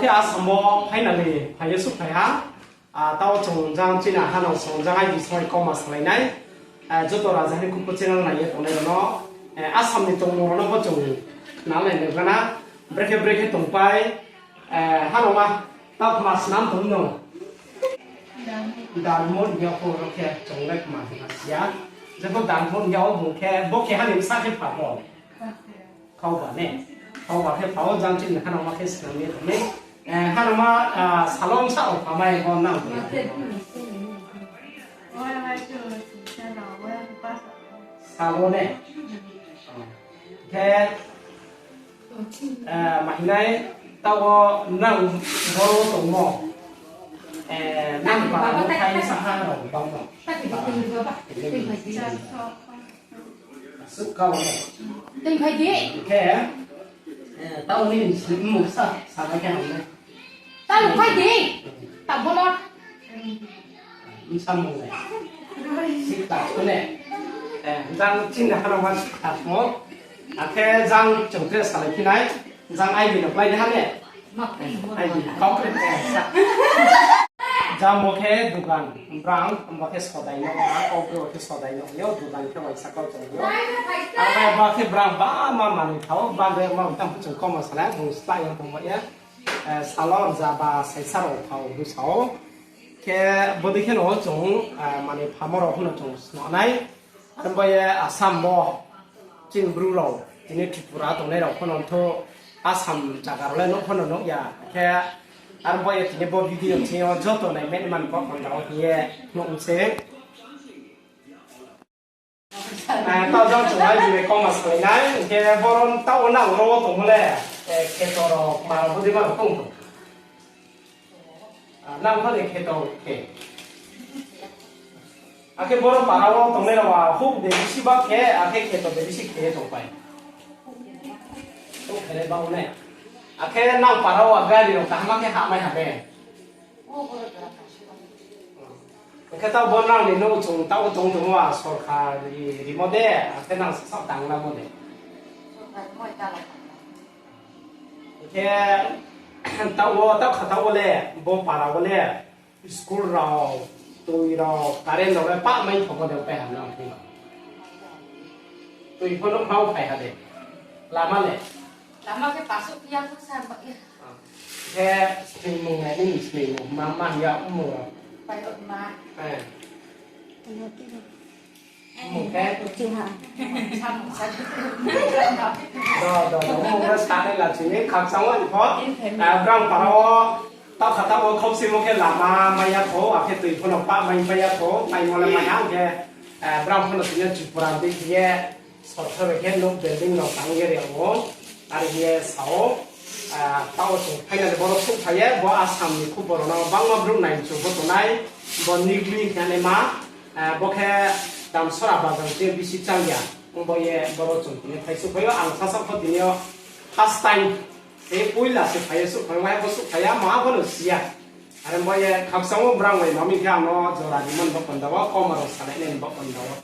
cái Assam hay là gì hay giúp phải hả tao trồng giang trên là hà nội trồng giang ai đi xoay câu mà xoay này cho tôi là cái cục trên này tụi này nó Assam thì trồng nó có trồng nào này được cái nào break trồng bay hà nội mà tao mà năm trồng nữa đàn mốt nhau cô ok trồng lấy mà thì giáจะพวกดันคนยาวบุกแค่บุกแค่หันซ้ายให้ผ่าหมดเขาว่าเนี่ยเขาว่าแค่ผ่าจังจริงหันออกมาแค่สิ่งนี้ตรงนี้หันออกมาสลองเศร้าทำไมก็นั่งตรงนี้สลองเนี่ยแค่มาที่ไหนตัวนั่งบอลตรงหม้อนั่งป่าแล้วใครสักห้าหน่อยบ้างหน่อยสุกเข้าเนี่ยตีไฟดิแค่เต้านี่หมูสับสามแค่ไหนเนี่ยเต้าไฟดิตับบอลมีซ้ำหมูเลยสิตับตัวเนี่ยจังจริงนะเราวันตัดหมดแค่จังจุดเดือดสลายที่ไหนจังไอ้บินออกไปนะเนี่ยไอ้บินเขาเป็นแก่สักจำโอเคดูกันบรังโอเคสอดายน้องนะโอเคสอดายน้องเยอะดูกันแค่ไว้สักก็จะเยอะอะไรบางทีบรังบ้ามันเขาบางเรื่องมันต้องพูดถึงข้อมูลสารดูสไตล์อย่างผมว่าเนี่ยสาลอนจะบาใส่สารเขาดูเขาแค่บดีแค่หนูจงมันพามรอหุ่นจงหน่อยอันไปอาสัมบ่จินบรูเราทีนี้ทริปุระตรงนี้เราคนนั้นทั่วอาสัมจากอะไรนกคนนั้นนกยาแค่อันไปทีนี้บอวิดีโอที่เราจดตัวในเม็ดมันก็คนเราเฮียนุ่งเสกตอนเราจะอยู่ในกองมาสวยนั้นแค่บอลเต้าหน้าโรตรงนั้นแค่ตัวเรามาเราพูดว่าตรงนั่งเขาเด็กแค่ตัวแค่แค่บอลป่าเราตรงนี้เราว่าฮุบเด็กชิบะแค่แค่ตัวเด็กชิแค่ตรงไปต้องแค่ได้บ้างเนี่ยแค่นั่งป่าเราว่าได้ดีหรอกแต่ทำแค่หาไม่หาแม่แค่เต้าบอลนั่งในนู้นจงเต้าจงถึงว่าสอดขาดีโมเดลแค่นั่งสอบตังแล้วโมเดลแค่เต้าขาเต้าเลยบอลป่าเราเลยสกูลเราตัวเราการเรียนเราเลยป้าไม่ถกกันเดี๋ยวไปหาเราที่ตัวคนต้องเข้าไปหาเด็กลามาเลยlama ke pasuk yang besar pak ya. Kayak seminggu ini seminggu, mama ya umur. Baik mak. Mungkin kecil ha. Sama saja. Đó, umur sekarang lah sini, kalau sama di pot, orang kalau tao kata orang kau sih mungkin lama maya ko, akhir tu pun apa maya ko, mulai maya ke, orang pun punya cukuran dia, soalnya kan nuk building nuk tangga dia orang. Hari ini sao tahu tu, hanya ada baru tu saya bawa Assam ni ku baru nama bangga Brouh naik cuba tu naik, bawa nigli kan ema, bawa dalam surah bagang dia bisi canggih, bawa baru tu ni saya supaya angsa sampai ni past time, puilah supaya bawa supaya maaf kalau siap, ada bawa kapsamu berang, mami kan no jualan di mana bawa pendawa, kau maru sana ni bawa pendawa.